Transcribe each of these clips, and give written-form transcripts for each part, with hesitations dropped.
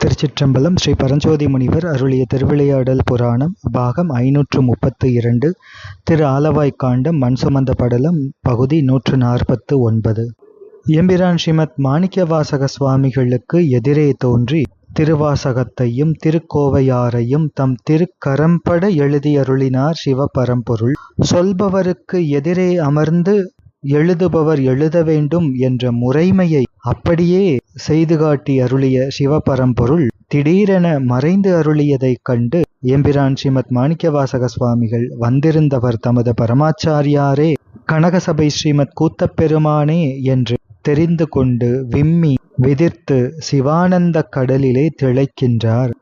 திருச்சிற்றம்பலம். ஸ்ரீ பரஞ்சோதி முனிவர் அருளிய திருவிளையாடல் புராணம் பாகம் 532. திரு ஆலவாய்க்காண்டம் மண் சுமந்த படலம் பகுதி 149. எம்பிரான் ஸ்ரீமத் மாணிக்கவாசக சுவாமிகளுக்கு எதிரே தோன்றி திருவாசகத்தையும் திருக்கோவையாரையும் தம் திருக்கரம்பட எழுதியருளினார் சிவபரம்பொருள். சொல்பவருக்கு எதிரே அமர்ந்து எழுதுபவர் எழுத வேண்டும் என்ற முறைமையை அப்படியே செய்து காட்டி அருளிய சிவபரம்பொருள் திடீரென மறைந்து அருளியதைக் கண்டு எம்பிரான் ஸ்ரீமத் மாணிக்கவாசக சுவாமிகள் வந்திருந்தவர் தமது பரமாச்சாரியாரே கனகசபை ஸ்ரீமத் கூத்தப்பெருமானே என்று தெரிந்து கொண்டு விம்மி விதிர்த்து சிவானந்த கடலிலே திளைக்கின்றார்.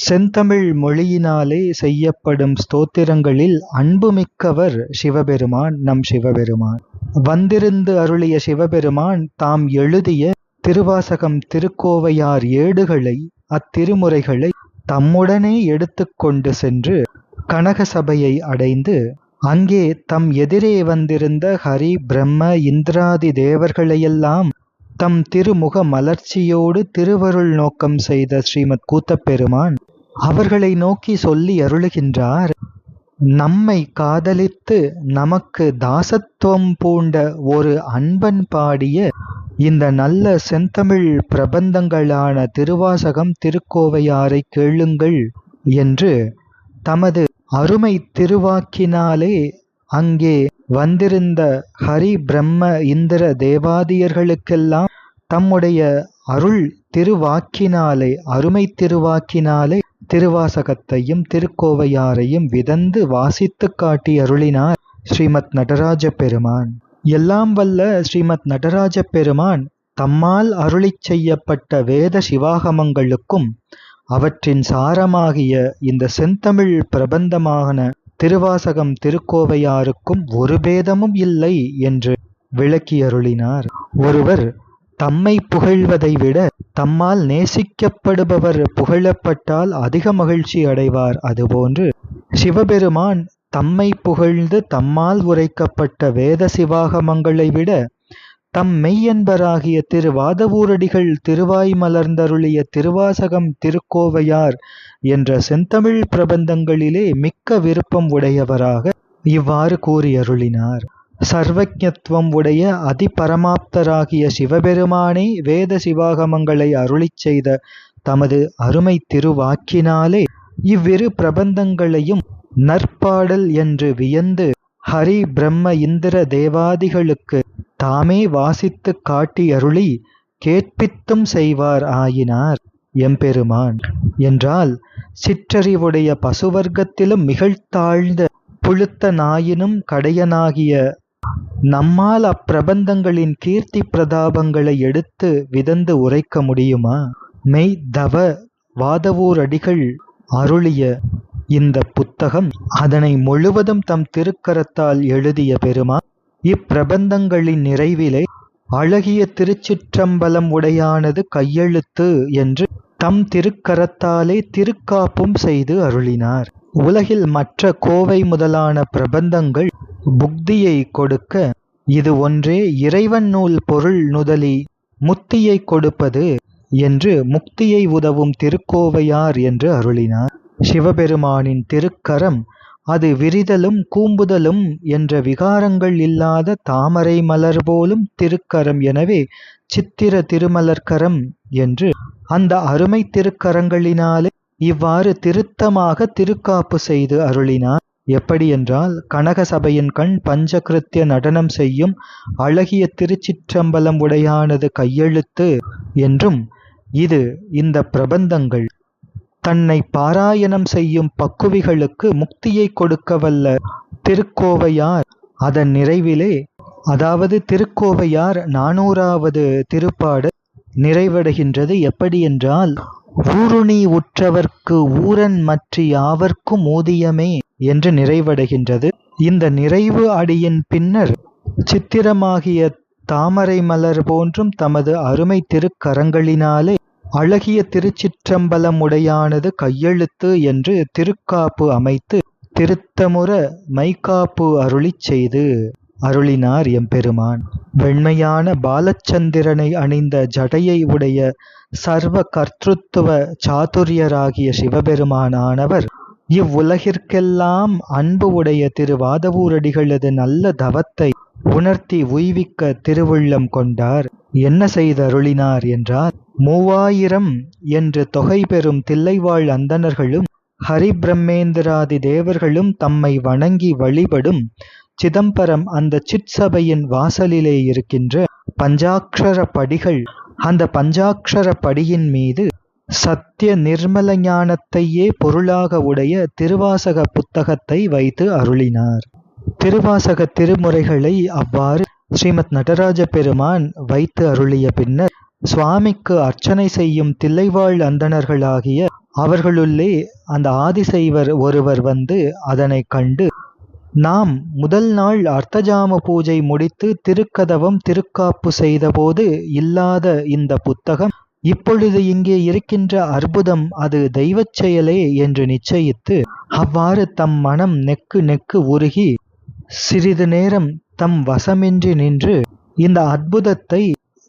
செந்தமிழ் மொழியினாலே செய்யப்படும் ஸ்தோத்திரங்களில் அன்புமிக்கவர் சிவபெருமான். நம் சிவபெருமான் வந்திருந்து அருளிய சிவபெருமான் தாம் எழுதிய திருவாசகம் திருக்கோவையார் ஏடுகளை அத்திருமுறைகளை தம்முடனே எடுத்துக்கொண்டு சென்று கனகசபையை அடைந்து அங்கே தம் எதிரே வந்திருந்த ஹரி பிரம்ம இந்திராதி தேவர்களையெல்லாம் தம் திருமுக மலர்ச்சியோடு திருவருள் நோக்கம் செய்த ஸ்ரீமத் கூத்தப்பெருமான் அவர்களை நோக்கி சொல்லி அருளுகின்றார். நம்மை காதலித்து நமக்கு தாசத்துவம் பூண்ட ஒரு அன்பன் பாடிய இந்த நல்ல செந்தமிழ் பிரபந்தங்களான திருவாசகம் திருக்கோவையாரை கேளுங்கள் என்று தமது அருமை திருவாக்கினாலே அங்கே வந்திருந்த ஹரி பிரம்ம இந்திர தேவாதியர்களுக்கெல்லாம் தம்முடைய அருள் திருவாக்கினாலே அருமை திருவாக்கினாலே திருவாசகத்தையும் திருக்கோவையாரையும் விதந்து வாசித்து காட்டி அருளினார் ஸ்ரீமத் நடராஜ பெருமான். எல்லாம் வல்ல ஸ்ரீமத் நடராஜ பெருமான் தம்மால் அருளிச் செய்யப்பட்ட வேத சிவாகமங்களுக்கும் அவற்றின் சாரமாகிய இந்த செந்தமிழ் பிரபந்தமான திருவாசகம் திருக்கோவையாருக்கும் ஒரு பேதமும் இல்லை என்று விளக்கி அருளினார். ஒருவர் தம்மை புகழ்வதை விட தம்மால் நேசிக்கப்படுபவர் புகழப்பட்டால் அதிக மகிழ்ச்சி அடைவார். அதுபோன்று சிவபெருமான் தம்மை புகழ்ந்து தம்மால் உரைக்கப்பட்ட வேத சிவாகமங்களை விட தம் மெய்யன்பராகிய திருவாதவூரடிகள் திருவாய் மலர்ந்தருளிய திருவாசகம் திருக்கோவையார் என்ற செந்தமிழ் பிரபந்தங்களிலே மிக்க விருப்பம் உடையவராக இவ்வாறு கூறி அருளினார். சர்வஜத்துவம் உடைய அதிபரமாப்தராகிய சிவபெருமானே வேத சிவாகமங்களை அருளிச் செய்த தமது அருமை திருவாக்கினாலே இவ்விரு பிரபந்தங்களையும் நற்பாடல் என்று வியந்து ஹரி பிரம்ம இந்திர தேவாதிகளுக்கு தாமே வாசித்து காட்டி அருளி கேட்பித்தும் செய்வார் ஆயினார் எம்பெருமான். என்றால் சிற்றறிவுடைய பசுவர்க்கத்திலும் மிகழ்த்தாழ்ந்த புழுத்த நாயினும் கடையனாகிய நம்மால் அப்பிரபந்தங்களின் கீர்த்தி பிரதாபங்களை எடுத்து விதந்து உரைக்க முடியுமா? மெய் தவ வாதவூர் அடிகள் அருளிய இந்த புத்தகம் அதனை முழுவதும் தம் திருக்கரத்தால் எழுதிய பெருமான் இப்பிரபந்தங்களின் நிறைவிலே அழகிய திருச்சிற்றம்பலம் உடையானது கையெழுத்து என்று தம் திருக்கரத்தாலே திருக்காப்பும் செய்து அருளினார். உலகில் மற்ற கோவை முதலான பிரபந்தங்கள் புக்தியை கொடுக்க இது ஒன்றே இறைவன் நூல் பொருள் நுதலி முத்தியை கொடுப்பது என்று முக்தியை உதவும் திருக்கோவையார் என்று அருளினார். சிவபெருமானின் திருக்கரம் அது விரிதலும் கூம்புதலும் என்ற விகாரங்கள் இல்லாத தாமரை மலர் போலும் திருக்கரம். எனவே சித்திர திருமலர்கரம் என்று அந்த அருமை திருக்கரங்களினாலே இவ்வாறு திருத்தமாக திருக்காப்பு செய்து அருளினார். எப்படி என்றால் கனகசபையின் கண் பஞ்சகிருத்திய நடனம் செய்யும் அழகிய திருச்சிற்றம்பலம் உடையானது கையெழுத்து என்றும் இது இந்த பிரபந்தங்கள் தன்னை பாராயணம் செய்யும் பக்குவிகளுக்கு முக்தியை கொடுக்க வல்ல திருக்கோவையார் அதன் நிறைவிலே அதாவது திருக்கோவையார் 400வது திருப்பாடல் நிறைவடைகின்றது. எப்படி என்றால் ஊருணி உற்றவர்க்கு ஊரன் மற்றி யாவர்க்கும் ஊதியமே என்று நிறைவடைகின்றது. இந்த நிறைவு அடியின் பின்னர் சித்திரமாகிய தாமரை மலர் போன்றும் தமது அருமை திருக்கரங்களினாலே அழகிய திருச்சிற்றம்பலம் உடையானது கையெழுத்து என்று திருக்காப்பு அமைத்து திருத்தமுற மைக்காப்பு அருளிச் செய்து அருளினார் எம்பெருமான். வெண்மையான பாலச்சந்திரனை அணிந்த ஜடையை உடைய சர்வ கர்த்திருத்துவ சாதுரியராகிய சிவபெருமானானவர் இவ்வுலகிற்கெல்லாம் அன்பு உடைய திருவாதவூரடிகளது நல்ல தவத்தை உணர்த்தி உய்விக்க திருவுள்ளம் கொண்டார். என்ன செய்தருளினார் என்றால், 3000 என்று தொகை பெறும் தில்லைவாழ் அந்தணர்களும் ஹரிபிரம்மேந்திராதி தேவர்களும் தம்மை வணங்கி வழிபடும் சிதம்பரம் அந்த சிற்சபையின் வாசலிலே இருக்கின்ற பஞ்சாட்சர படிகள், அந்த பஞ்சாட்சர படியின் மீது சத்திய நிர்மல ஞானத்தையே பொருளாக உடைய திருவாசக புத்தகத்தை வைத்து அருளினார். திருவாசக திருமுறைகளை அவ்வாறு ஸ்ரீமத் நடராஜ பெருமான் வைத்து அருளிய பின்னர் சுவாமிக்கு அர்ச்சனை செய்யும் தில்லைவாழ் அந்தணர்களாகிய அவர்களுள்ளே அந்த ஆதிசைவர் ஒருவர் வந்து அதனை கண்டு, நாம் முதல் நாள் அர்த்தஜாம பூஜை முடித்து திருக்கதவம் திருக்காப்பு செய்தபோது இல்லாத இந்த புத்தகம் இப்பொழுது இங்கே இருக்கின்ற அற்புதம் அது தெய்வச் செயலே என்று நிச்சயித்து அவ்வாறு தம் மனம் நெக்கு நெக்கு உருகி சிறிது நேரம் தம் வசமின்றி நின்று இந்த அற்புதத்தை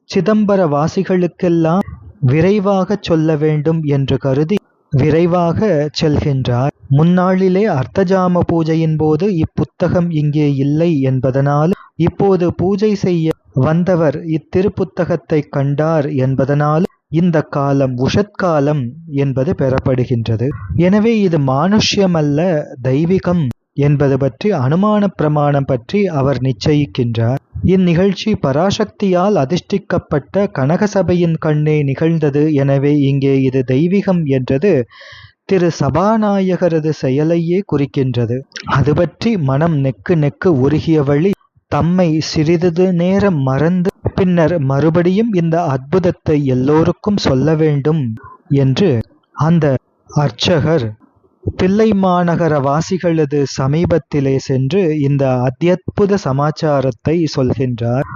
சிதம்பர வாசிகளுக்கெல்லாம் விரைவாக சொல்ல வேண்டும் என்று கருதி விரைவாக செல்கின்றார். முன்னாளிலே அர்த்தஜாம பூஜையின் போது இப்புத்தகம் இங்கே இல்லை என்பதனால் இப்போது பூஜை செய்ய வந்தவர் இத்திருப்புத்தகத்தை கண்டார் என்பதனால் இந்த காலம் உஷத்காலம் என்பது பெறப்படுகின்றது. எனவே இது மானுஷ்யமல்ல தெய்வீகம் என்பது பற்றி அனுமான பிரமாணம் பற்றி அவர் நிச்சயிக்கின்றார். இந்நிகழ்ச்சி பராசக்தியால் அதிஷ்டிக்கப்பட்ட கனகசபையின் கண்ணே நிகழ்ந்தது. எனவே இங்கே இது தெய்வீகம் என்றது திரு சபாநாயகரது செயலையே குறிக்கின்றது. அது பற்றி மனம் நெக்கு நெக்கு உருகிய வழி தம்மை சிறிது நேரம் மறந்து பின்னர் மறுபடியும் இந்த அற்புதத்தை எல்லோருக்கும் சொல்ல வேண்டும் என்று அந்த அர்ச்சகர் தில்லை மாநகர வாசிகளது சமீபத்திலே சென்று இந்த அத்யற்புத சமாச்சாரத்தை சொல்கின்றார்.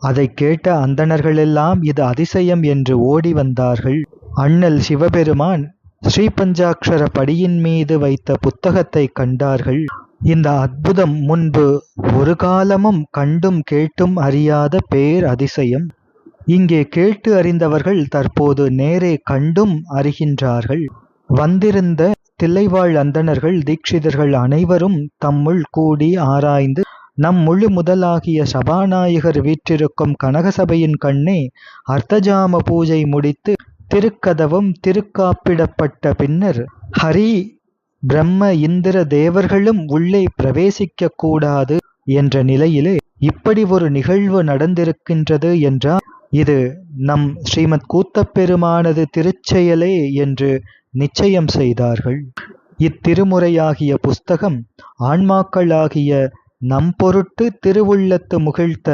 அதை கேட்ட அந்தணர்களெல்லாம் இது அதிசயம் என்று ஓடி வந்தார்கள். அண்ணல் சிவபெருமான் ஸ்ரீபஞ்சாட்சர படியின் மீது வைத்த புத்தகத்தை கண்டார்கள். இந்த அற்புதம் முன்பு ஒரு காலமும் கண்டும் கேட்டும் அறியாத பேர் அதிசயம். இங்கே கேட்டு அறிந்தவர்கள் தற்போது நேரே கண்டும் அறிகின்றார்கள். வந்திருந்த தில்லைவாழ் அந்தணர்கள் தீட்சிதர்கள் அனைவரும் தம்முள் கூடி ஆராய்ந்து நம் முழு முதலாகிய சபாநாயகர் வீற்றிருக்கும் கனகசபையின் கண்ணே அர்த்தஜாம பூஜை முடித்து திருக்கதவும் திருக்காப்பிடப்பட்ட பின்னர் ஹரி பிரம்ம இந்திர தேவர்களும் உள்ளே பிரவேசிக்க கூடாது என்ற நிலையிலே இப்படி ஒரு நிகழ்வு நடந்திருக்கின்றது என்றால் இது நம் ஸ்ரீமத் கூத்தப்பெருமானது திருச்செயலே என்று நிச்சயம் செய்தார்கள். இத்திருமுறையாகிய புஸ்தகம் ஆன்மாக்களாகிய நம் பொருட்டு திருவுள்ளத்து முகிழ்த்த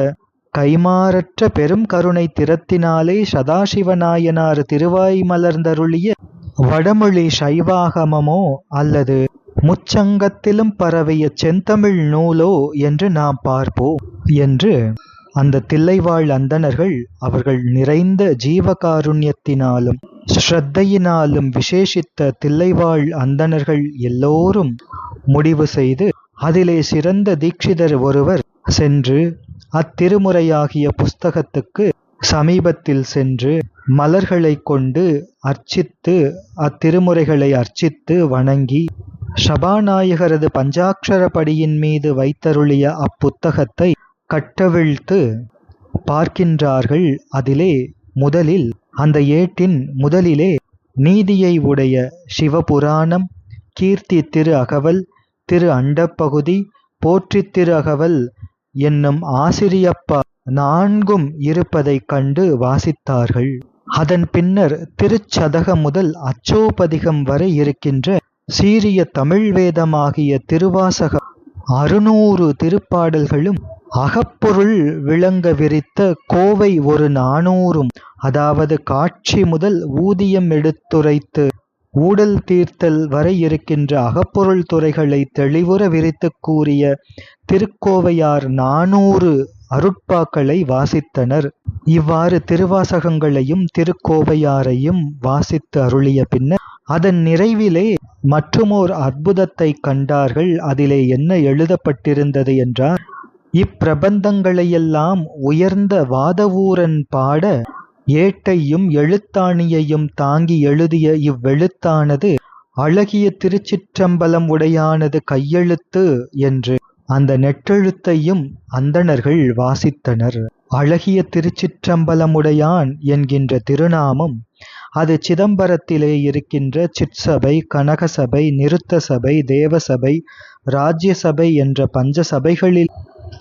கைமாறற்ற பெரும் கருணை திறத்தினாலே சதாசிவநாயனார் திருவாய் மலர்ந்தருளிய வடமொழி சைவாகமமோ அல்லது முச்சங்கத்திலும் பரவிய செந்தமிழ் நூலோ என்று நாம் பார்ப்போம் என்று அந்த தில்லைவாழ் அந்தணர்கள் அவர்கள் நிறைந்த ஜீவகாருண்யத்தினாலும் ஸ்ரத்தையினாலும் விசேஷித்த தில்லைவாழ் அந்தணர்கள் எல்லோரும் முடிவு செய்து அதிலே சிறந்த தீட்சிதர் ஒருவர் சென்று அத்திருமுறையாகிய புஸ்தகத்துக்கு சமீபத்தில் சென்று மலர்களை கொண்டு அர்ச்சித்து அத்திருமுறைகளை அர்ச்சித்து வணங்கி சபாநாயகரது பஞ்சாட்சர படியின் மீது வைத்தருளிய அப்புத்தகத்தை கட்டவிழ்த்து பார்க்கின்றார்கள். அதிலே முதலில் அந்த ஏட்டின் முதலிலே நீதியை உடைய சிவபுராணம், கீர்த்தி திரு அகவல், திரு அண்டப்பகுதி, போற்றி திரு அகவல் என்னும் ஆசிரியப்பா 4ம் இருப்பதைக் கண்டு வாசித்தார்கள். அதன் பின்னர் திருச்சதகம் முதல் அச்சோபதிகம் வரை இருக்கின்ற சீரிய தமிழ் வேதமாகிய திருவாசகம் 600 திருப்பாடல்களும் அகப்பொருள் விளங்க விரித்த கோவை ஒரு 400ம், அதாவது காட்சி முதல் ஊதியம் எடுத்துரைத்து ஊடல் தீர்த்தல் வரை இருக்கின்ற அகப்பொருள் துறைகளை தெளிவுற விரித்து கூறிய திருக்கோவையார் 400 அருட்பாக்களை வாசித்தனர். இவ்வாறு திருவாசகங்களையும் திருக்கோவையாரையும் வாசித்து அருளிய பின்னர் அதன் நிறைவிலே மற்றுமோர் அற்புதத்தை கண்டார்கள். அதிலே என்ன எழுதப்பட்டிருந்தது என்றால், இப்பிரபந்தங்களையெல்லாம் உயர்ந்த வாதவூரன் பாட ஏட்டையும் எழுத்தாணியையும் தாங்கி எழுதிய இவ்வெழுத்தானது அழகிய திருச்சிற்றம்பலம் உடையானது கையெழுத்து என்று அந்த நெட்டெழுத்தையும் அந்தணர்கள் வாசித்தனர். அழகிய திருச்சிற்றம்பலமுடையான் என்கின்ற திருநாமம் அது சிதம்பரத்திலே இருக்கின்ற சிற்சபை, கனகசபை, நிருத்த சபை, தேவசபை, ராஜ்யசபை என்ற பஞ்ச சபைகளில்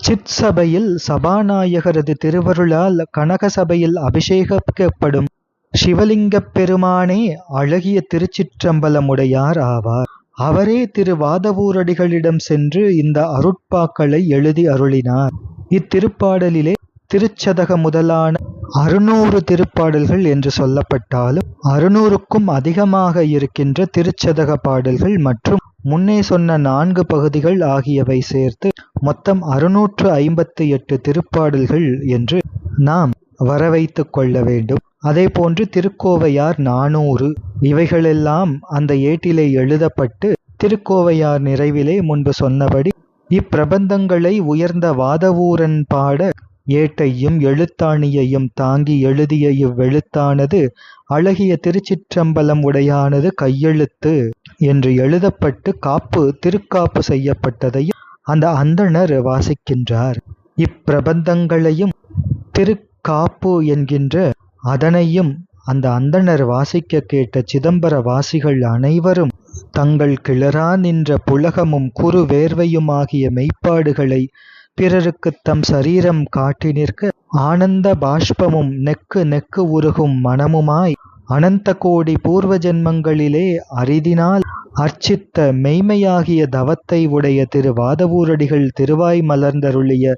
சிற்சபையில் சபாநாயகரது திருவருளால் கனகசபையில் அபிஷேகிக்கப்படும் சிவலிங்கப் பெருமானே அழகிய திருச்சிற்றம்பலமுடையார் ஆவார். அவரே திருவாதவூரடிகளிடம் சென்று இந்த அருட்பாக்களை எழுதி அருளினார். இத்திருப்பாடலிலே திருச்சதக முதலான 600 திருப்பாடல்கள் என்று சொல்லப்பட்டாலும் 600க்கும் அதிகமாக இருக்கின்ற திருச்சதக பாடல்கள் மற்றும் முன்னே சொன்ன 4 பகுதிகள் ஆகியவை சேர்த்து மொத்தம் 658 திருப்பாடல்கள் என்று நாம் வரவைத்துக் கொள்ள வேண்டும். அதே போன்று திருக்கோவையார் 400 இவைகளெல்லாம் அந்த ஏட்டிலே எழுதப்பட்டு திருக்கோவையார் நிறைவிலே முன்பு சொன்னபடி இப்பிரபந்தங்களை உயர்ந்த வாதவூரன் பாட ஏட்டையும் எழுத்தாணியையும் தாங்கி எழுதிய இவ்வெழுத்தானது அழகிய திருச்சிற்றம்பலம் உடையானது கையெழுத்து என்று எழுதப்பட்டு திருக்காப்பு செய்யப்பட்டதையும் அந்த அந்தணர் வாசிக்கின்றார். இப்பிரபந்தங்களையும் திருக்காப்பு என்கின்ற அதனையும் அந்த அந்தணர் வாசிக்க கேட்ட சிதம்பர வாசிகள் அனைவரும் தங்கள் கிளரா நின்ற புலகமும் குறு வேர்வையுமாகிய மெய்ப்பாடுகளை பிறருக்கு தம் சரீரம் காட்டி நிற்க ஆனந்த பாஷ்பமும் நெக்கு நெக்கு உருகும் மனமுமாய் அனந்த கோடி பூர்வ ஜென்மங்களிலே அரிதினால் அர்ச்சித்த மெய்மையாகிய தவத்தை உடைய திருவாதவூரடிகள் திருவாய் மலர்ந்தருளிய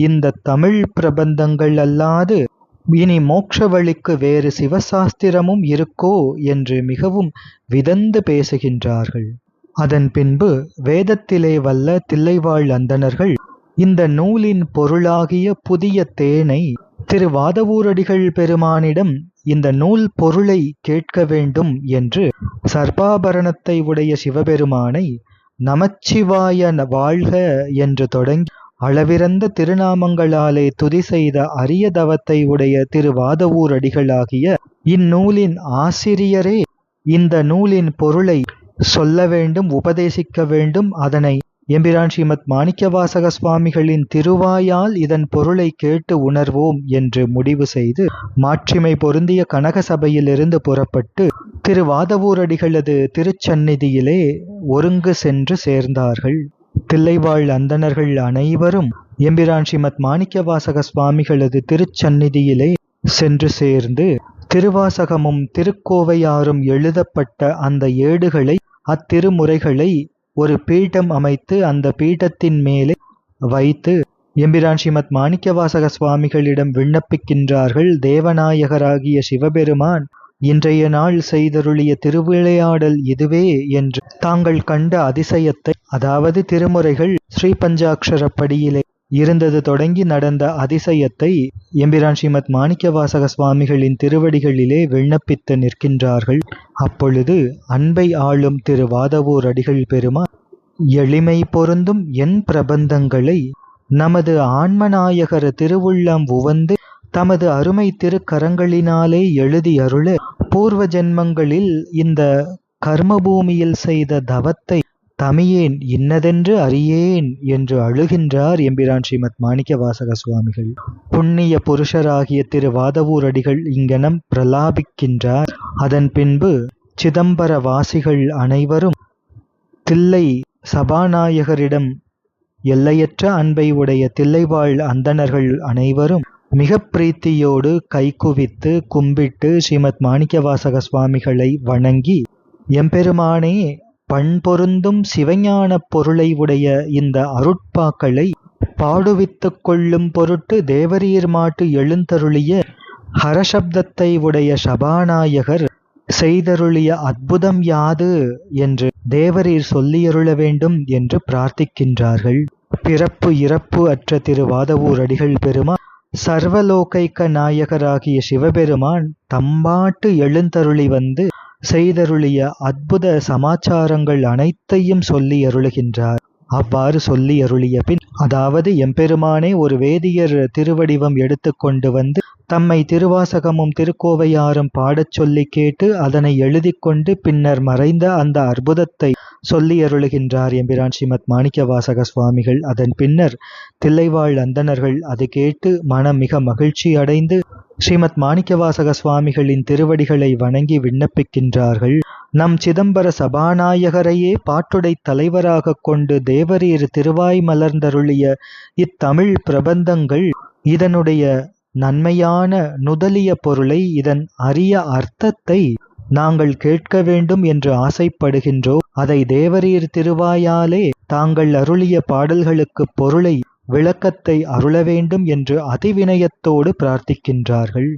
இந்த தமிழ் பிரபந்தங்கள் அல்லாது இனி மோட்ச வழிக்கு வேறு சிவசாஸ்திரமும் இருக்கோ என்று மிகவும் விதந்து பேசுகின்றார்கள். அதன் பின்பு வேதத்திலே வல்ல தில்லைவாழ் அந்தணர்கள் இந்த நூலின் பொருளாகிய புதிய தேனை திருவாதவூரடிகள் பெருமானிடம் இந்த நூல் பொருளை கேட்க வேண்டும் என்று சர்பாபரணத்தை உடைய சிவபெருமானை நமச்சிவாய வாழ்க என்று தொடங்கி அளவிறந்த திருநாமங்களாலே துதி செய்த அரிய தவத்தை உடைய திருவாதவூரடிகளாகிய இந்நூலின் ஆசிரியரே இந்த நூலின் பொருளை சொல்ல வேண்டும், உபதேசிக்க வேண்டும். அதனை எம்பிரான் ஸ்ரீமத் மாணிக்கவாசக சுவாமிகளின் திருவாயால் இதன் பொருளை கேட்டு உணர்வோம் என்று முடிவு செய்து மாட்சிமை பொருந்திய கனக சபையிலிருந்து புறப்பட்டு திருவாதவூரடிகளது திருச்சந்நிதியிலே ஒருங்கு சென்று சேர்ந்தார்கள். தில்லைவாழ் அந்தணர்கள் அனைவரும் எம்பிரான் ஸ்ரீமத் மாணிக்கவாசக சுவாமிகளது திருச்சந்நிதியிலே சென்று சேர்ந்து திருவாசகமும் திருக்கோவையாரும் எழுதப்பட்ட அந்த ஏடுகளை, அத்திருமுறைகளை ஒரு பீடம் அமைத்து அந்த பீடத்தின் மேலே வைத்து எம்பிரான் ஸ்ரீமத் மாணிக்கவாசக சுவாமிகளிடம் விண்ணப்பிக்கின்றார்கள். தேவநாயகராகிய சிவபெருமான் இன்றைய நாள் செய்தருளிய திருவிளையாடல் இதுவே என்று தாங்கள் கண்ட அதிசயத்தை, அதாவது திருமுறைகள் ஸ்ரீ பஞ்சாட்சரப்படியிலே இருந்தது தொடங்கி நடந்த அதிசயத்தை எம்பிரான் ஸ்ரீமத் மாணிக்கவாசக சுவாமிகளின் திருவடிகளிலே விண்ணப்பித்து நிற்கின்றார்கள். அப்பொழுது அன்பை ஆளும் திருவாதவூர் அடிகள் பெருமான் எளிமை பொருந்தும் என் பிரபந்தங்களை நமது ஆன்மநாயகர் திருவுள்ளம் உவந்து தமது அருமை திருக்கரங்களினாலே எழுதி அருள பூர்வ ஜென்மங்களில் இந்த கர்மபூமியில் செய்த தவத்தை தமியேன் இன்னதென்று அறியேன் என்று அழுகின்றார் எம்பிரான் ஸ்ரீமத் மாணிக்கவாசக சுவாமிகள். புண்ணிய புருஷராகிய திருவாதவூர் அடிகள் இங்கனம் பிரலாபிக்கின்றார். அதன் பின்பு சிதம்பர வாசிகள் அனைவரும் தில்லை சபாநாயகரிடம் எல்லையற்ற அன்பை உடைய தில்லைவாழ் அந்தணர்கள் அனைவரும் மிக பிரீத்தியோடு கைகுவித்து கும்பிட்டு ஸ்ரீமத் மாணிக்கவாசக சுவாமிகளை வணங்கி, எம்பெருமானே, பண்பொருந்தும் சிவஞான பொருளை உடைய இந்த அருட்பாக்களை பாடுவித்துக் கொள்ளும் பொருட்டு தேவரீர் மாட்டு எழுந்தருளிய ஹரசப்தத்தை உடைய சபாநாயகர் செய்தருளிய அற்புதம் யாது என்று தேவரீர் சொல்லியருள வேண்டும் என்று பிரார்த்திக்கின்றார்கள். பிறப்பு இறப்பு அற்ற திருவாதவூர் அடிகள் பெருமான் சர்வலோகைக்க நாயகராகிய சிவபெருமான் தம்பாட்டு எழுந்தருளி வந்து செய்தருளிய அற்புத சமாச்சாரங்கள் அனைத்தையும் சொல்லி அருளுகின்றார். அவ்வாறு சொல்லி அருளிய பின், அதாவது எம்பெருமானே ஒரு வேதியர் திருவடிவம் எடுத்து கொண்டு வந்து தம்மை திருவாசகமும் திருக்கோவையாரும் பாடச் சொல்லி கேட்டு அதனை எழுதி கொண்டு பின்னர் மறைந்த அந்த அற்புதத்தை சொல்லி அருளுகின்றார் எம்பிரான் ஸ்ரீமத் மாணிக்கவாசக சுவாமிகள். அதன் பின்னர் தில்லைவாழ் அந்தணர்கள் அது கேட்டு மனம் மிக மகிழ்ச்சி அடைந்து ஸ்ரீமத் மாணிக்கவாசக சுவாமிகளின் திருவடிகளை வணங்கி விண்ணப்பிக்கின்றார்கள். நம் சிதம்பர சபாநாயகரையே பாட்டுடை தலைவராக கொண்டு தேவரீர் திருவாய் மலர்ந்தருளிய இத்தமிழ் பிரபந்தங்கள் இதனுடைய நன்மையான நுதலிய பொருளை, இதன் அரிய அர்த்தத்தை நாங்கள் கேட்க வேண்டும் என்று ஆசைப்படுகின்றோம். அதை தேவரீர் திருவாயாலே தாங்கள் அருளிய பாடல்களுக்கு பொருளை விளக்கத்தை அருள வேண்டும் என்று அதிவினயத்தோடு பிரார்த்திக்கின்றார்கள்.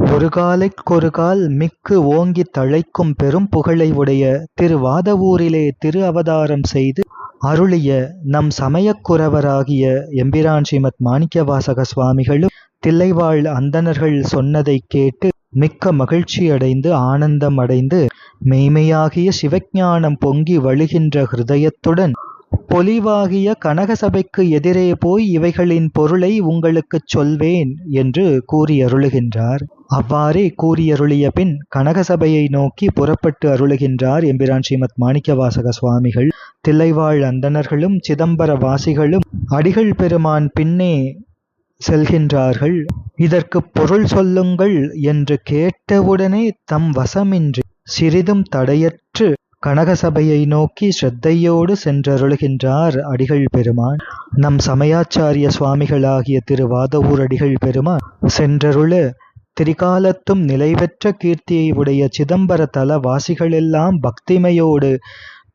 ஒரு காலைக்கொரு கால் மிக்கு ஓங்கி தழைக்கும் பெரும் புகழை உடைய திருவாதவூரிலே திரு அவதாரம் செய்து அருளிய நம் சமயக்குறவராகிய எம்பிரான் ஸ்ரீமத் மாணிக்கவாசக சுவாமிகளும் தில்லைவாழ் அந்தணர்கள் சொன்னதை கேட்டு மிக்க மகிழ்ச்சி அடைந்து ஆனந்தம் அடைந்து மெய்மையாகிய சிவஞானம் பொங்கி வழிகின்ற ஹிருதயத்துடன் பொலிவாகிய கனகசபைக்கு எதிரே போய் இவைகளின் பொருளை உங்களுக்குச் சொல்வேன் என்று கூறி அருளுகின்றார். அவ்வாறே கூறியருளிய பின் கனகசபையை நோக்கி புறப்பட்டு அருளுகின்றார் எம்பிரான் ஸ்ரீமத் மாணிக்கவாசக சுவாமிகள். தில்லைவாழ் அந்தணர்களும் சிதம்பர வாசிகளும் அடிகள் பெருமான் பின்னே செல்கின்றார்கள். இதற்கு பொருள் சொல்லுங்கள் என்று கேட்டவுடனே தம் வசமின்றி சிறிதும் தடையற்று கனகசபையை நோக்கி ஸ்ரத்தையோடு சென்றருளுகின்றார் அடிகள் பெருமான். நம் சமயாச்சாரிய சுவாமிகளாகிய திருவாதவூர் அடிகள் பெருமான் சென்றருள திரிகாலத்தும் நிலைபெற்ற கீர்த்தியை உடைய சிதம்பர தல வாசிகளெல்லாம் பக்திமையோடு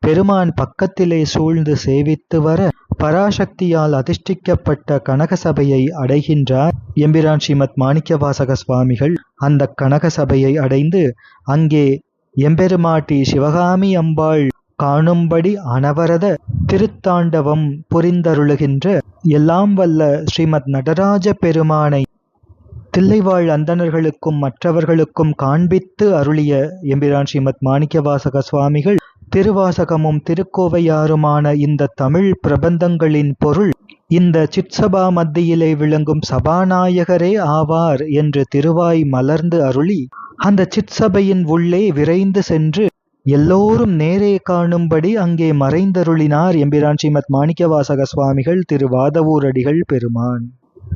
பெருமான் பக்கத்திலே சூழ்ந்து சேவித்து வர பராசக்தியால் அதிஷ்டிக்கப்பட்ட கனகசபையை அடைகின்றார் எம்பிரான் ஸ்ரீமத் மாணிக்கவாசக சுவாமிகள். அந்த கனகசபையை அடைந்து அங்கே எம்பெருமாட்டி சிவகாமி அம்பாள் காணும்படி அனவரத திருத்தாண்டவம் புரிந்தருளுகின்ற எல்லாம் வல்ல ஸ்ரீமத் நடராஜ பெருமானை தில்லைவாழ் அந்தணர்களுக்கும் மற்றவர்களுக்கும் காண்பித்து அருளிய எம்பிரான் ஸ்ரீமத் மாணிக்கவாசக சுவாமிகள் திருவாசகமும் திருக்கோவையாருமான இந்த தமிழ் பிரபந்தங்களின் பொருள் இந்த சிற்சபா மத்தியிலே விளங்கும் சபாநாயகரே ஆவார் என்று திருவாய் மலர்ந்து அருளி அந்த சிற்சபையின் உள்ளே விரைந்து சென்று எல்லோரும் நேரே காணும்படி அங்கே மறைந்தருளினார் எம்பிரான் ஸ்ரீமத் மாணிக்கவாசக சுவாமிகள் திருவாதவூர் அடிகள் பெருமான்.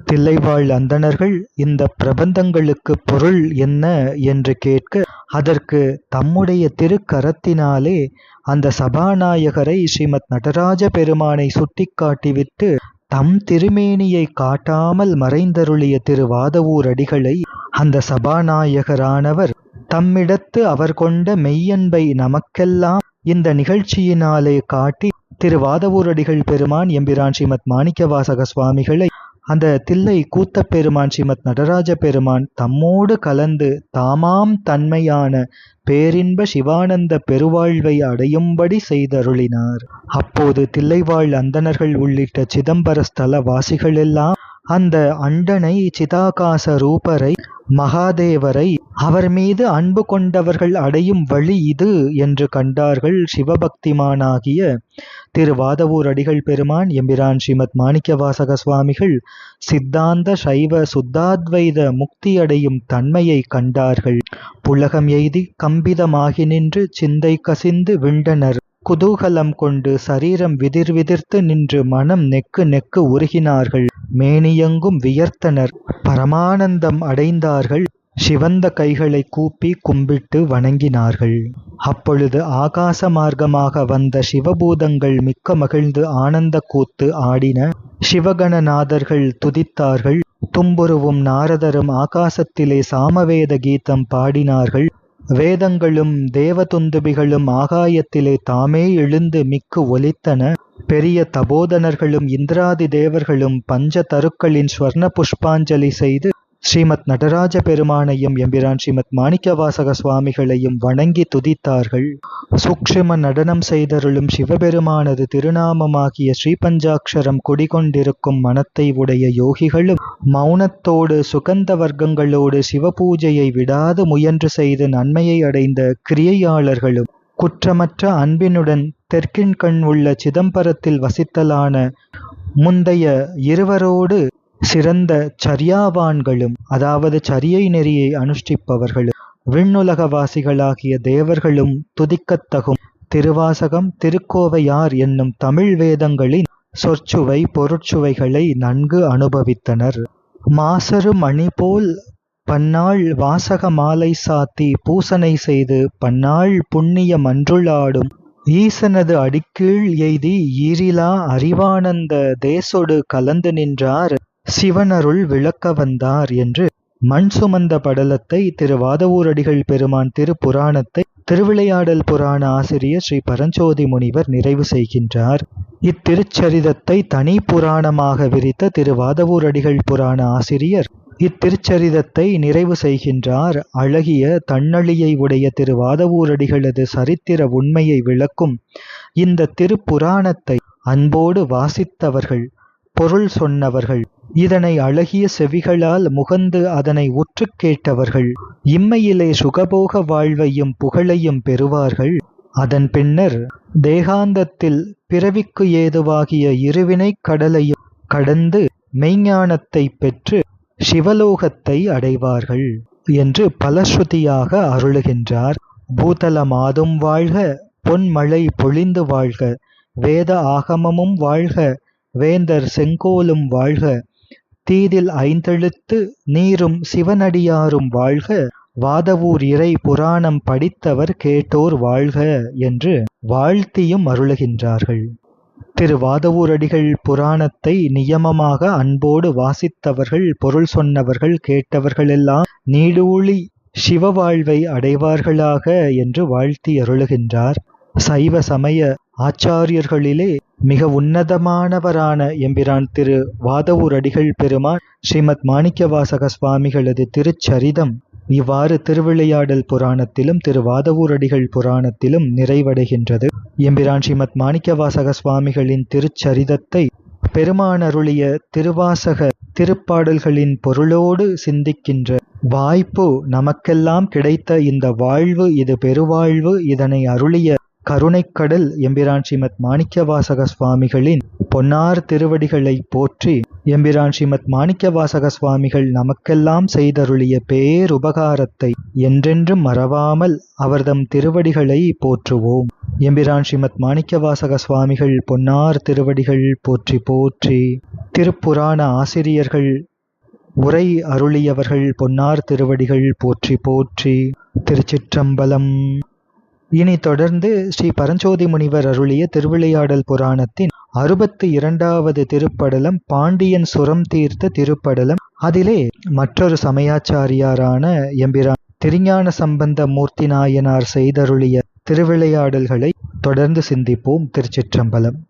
தில்லைவாழ் அந்தணர்கள் இந்த பிரபந்தங்களுக்கு பொருள் என்ன என்று கேட்க அதற்கு தம்முடைய திருக்கரத்தினாலே அந்த சபாநாயகரை ஸ்ரீமத் நடராஜ பெருமானை சுட்டிக்காட்டிவிட்டு தம் திருமேனியை காட்டாமல் மறைந்தருளிய திருவாதவூர் அடிகளை அந்த சபாநாயகரானவர் தம்மிடத்து அவர் கொண்ட மெய்யன்பை நமக்கெல்லாம் இந்த நிகழ்ச்சியினாலே காட்டி திருவாதவூர் அடிகள் பெருமான் எம்பிரான் ஸ்ரீமத் மாணிக்கவாசக சுவாமிகளை அந்த தில்லை கூத்தப் பெருமான் ஸ்ரீமத் நடராஜ பெருமான் தம்மோடு கலந்து தாமாம் தன்மையான பேரின்ப சிவானந்த பெருவாழ்வை அடையும்படி செய்தருளினார். அப்போது தில்லைவாழ் அந்தணர்கள் உள்ளிட்ட சிதம்பர ஸ்தல வாசிகளெல்லாம் அந்த அண்டனை சிதாகாச ரூபரை மகாதேவரை அவர் மீது அன்பு கொண்டவர்கள் அடையும் வழி இது என்று கண்டார்கள். சிவபக்திமானாகிய திருவாதவூர் அடிகள் பெருமான் எம்பிரான் ஸ்ரீமத் மாணிக்கவாசக சுவாமிகள் சித்தாந்த சைவ சுத்தாத்வைத முக்தியடையும் தன்மையை கண்டார்கள். புலகம் எய்தி கம்பிதமாகி நின்று சிந்தை கசிந்து விண்டனர். குதூகலம் கொண்டு சரீரம் விதிர்விதிர்த்து நின்று மனம் நெக்கு நெக்கு உருகினார்கள். மேனியெங்கும் வியர்த்தனர். பரமானந்தம் அடைந்தார்கள். சிவந்த கைகளை கூப்பி கும்பிட்டு வணங்கினார்கள். அப்பொழுது ஆகாச மார்க்கமாக வந்த சிவபூதங்கள் மிக்க மகிழ்ந்து ஆனந்த கூத்து ஆடின. சிவகணநாதர்கள் துதித்தார்கள். தும்புருவும் நாரதரும் ஆகாசத்திலே சாமவேத கீதம் பாடினார்கள். வேதங்களும் தேவதுந்துபிகளும் ஆகாயத்திலே தாமே எழுந்து மிக்கு ஒலித்தன. பெரிய தபோதனர்களும் இந்திராதி தேவர்களும் பஞ்ச தருக்களின் ஸ்வர்ண புஷ்பாஞ்சலி செய்து ஸ்ரீமத் நடராஜ பெருமானையும் எம்பிரான் ஸ்ரீமத் மாணிக்கவாசக சுவாமிகளையும் வணங்கி துதித்தார்கள். சூக்ஷ்ம நடனம் செய்தருளும் சிவபெருமானது திருநாமமாகிய ஸ்ரீபஞ்சாட்சரம் குடிகொண்டிருக்கும் மனத்தை உடைய யோகிகளும் மௌனத்தோடு சுகந்த வர்க்கங்களோடு சிவபூஜையை விடாது முயன்று செய்து நன்மையை அடைந்த கிரியையாளர்களும் குற்றமற்ற அன்பினுடன் தெற்கின்கண் உள்ள சிதம்பரத்தில் வசித்தலான முந்தைய இருவரோடு சிறந்த சரியாவான்களும், அதாவது சரியை நெறியை அனுஷ்டிப்பவர்களும், விண்ணுலகவாசிகளாகிய தேவர்களும் துதிக்கத்தகும் திருவாசகம், திருக்கோவையார் என்னும் தமிழ் வேதங்களின் சொற்சுவை பொருட்சுவைகளை நன்கு அனுபவித்தனர். மாசறு மணிபோல் பன்னாள் வாசக மாலை சாத்தி பூசனை செய்து பன்னாள் புண்ணிய மன்றுளாடும் ஈசனது அடிக்கீழ் எய்தி ஈரிலா அறிவானந்த தேசொடு கலந்து நின்றார் சிவனருள் விளக்க வந்தார் என்று மண் சுமந்த படலத்தை திருவாதவூரடிகள் பெருமான் திருப்புராணத்தை திருவிளையாடல் புராண ஆசிரியர் ஸ்ரீ பரஞ்சோதி முனிவர் நிறைவு செய்கின்றார். இத்திருச்சரிதத்தை தனி புராணமாக விரித்த திருவாதவூரடிகள் புராண ஆசிரியர் இத்திருச்சரிதத்தை நிறைவு செய்கின்றார். அழகிய தன்னழியை உடைய திருவாதவூரடிகளது சரித்திர உண்மையை விளக்கும் இந்த திருப்புராணத்தை அன்போடு வாசித்தவர்கள், பொருள் சொன்னவர்கள், இதனை அழகிய செவிகளால் முகந்து அதனை உற்று கேட்டவர்கள் இம்மையிலே சுகபோக வாழ்வையும் புகழையும் பெறுவார்கள். அதன் பின்னர் தேகாந்தத்தில் பிறவிக்கு ஏதுவாகிய இருவினை கடலையும் கடந்து மெய்ஞானத்தை பெற்று சிவலோகத்தை அடைவார்கள் என்று பலஸ்ருதியாக அருளுகின்றார். பூதலமாதும் வாழ்க, பொன்மழை பொழிந்து வாழ்க, வேத ஆகமமும் வாழ்க, வேந்தர் செங்கோலும் வாழ்க, தீதில் ஐந்தெழுத்து நீரும் சிவனடியாரும் வாழ்க, வாதவூர் இறை புராணம் படித்தவர் கேட்டோர் வாழ்க என்று வாழ்த்தியும் அருளுகின்றார்கள். திருவாதவூரடிகள் புராணத்தை நியமமாக அன்போடு வாசித்தவர்கள், பொருள் சொன்னவர்கள், கேட்டவர்களெல்லாம் நீடூழி சிவ வாழ்வை அடைவார்களாக என்று வாழ்த்தி அருளுகின்றார். சைவ சமய ஆச்சாரியர்களிலே மிக உன்னதமானவரான எம்பிரான் திரு வாதவூரடிகள் பெருமான் ஸ்ரீமத் மாணிக்கவாசக சுவாமிகளது திருச்சரிதம் இவ்வாறு திருவிளையாடல் புராணத்திலும் திருவாதவூரடிகள் புராணத்திலும் நிறைவடைகின்றது. எம்பிரான் ஸ்ரீமத் மாணிக்கவாசக சுவாமிகளின் திருச்சரிதத்தை பெருமான் அருளிய திருவாசக திருப்பாடல்களின் பொருளோடு சிந்திக்கின்ற வாய்ப்பு நமக்கெல்லாம் கிடைத்த இந்த வாழ்வு இது பெருவாழ்வு. இதனை அருளிய கருணைக்கடல் எம்பிரான் ஸ்ரீமத் மாணிக்கவாசக சுவாமிகளின் பொன்னார் திருவடிகளை போற்றி, எம்பிரான் ஸ்ரீமத் மாணிக்கவாசக சுவாமிகள் நமக்கெல்லாம் செய்தருளிய பேருபகாரத்தை என்றென்றும் மறவாமல் அவர்தம் திருவடிகளை போற்றுவோம். எம்பிரான் ஸ்ரீமத் மாணிக்கவாசக சுவாமிகள் பொன்னார் திருவடிகள் போற்றி போற்றி. திருப்புராண ஆசிரியர்கள் உரை அருளியவர்கள் பொன்னார் திருவடிகள் போற்றி போற்றி. திருச்சிற்றம்பலம். இனி தொடர்ந்து ஸ்ரீ பரஞ்சோதி முனிவர் அருளிய திருவிளையாடல் புராணத்தின் 62வது திருப்படலம் பாண்டியன் சுரம் தீர்த்த திருப்படலம். அதிலே மற்றொரு சமயாச்சாரியாரான எம்பிரான் திருஞான சம்பந்த மூர்த்தி நாயனார் செய்தருளிய திருவிளையாடல்களை தொடர்ந்து சிந்திப்போம். திருச்சிற்றம்பலம்.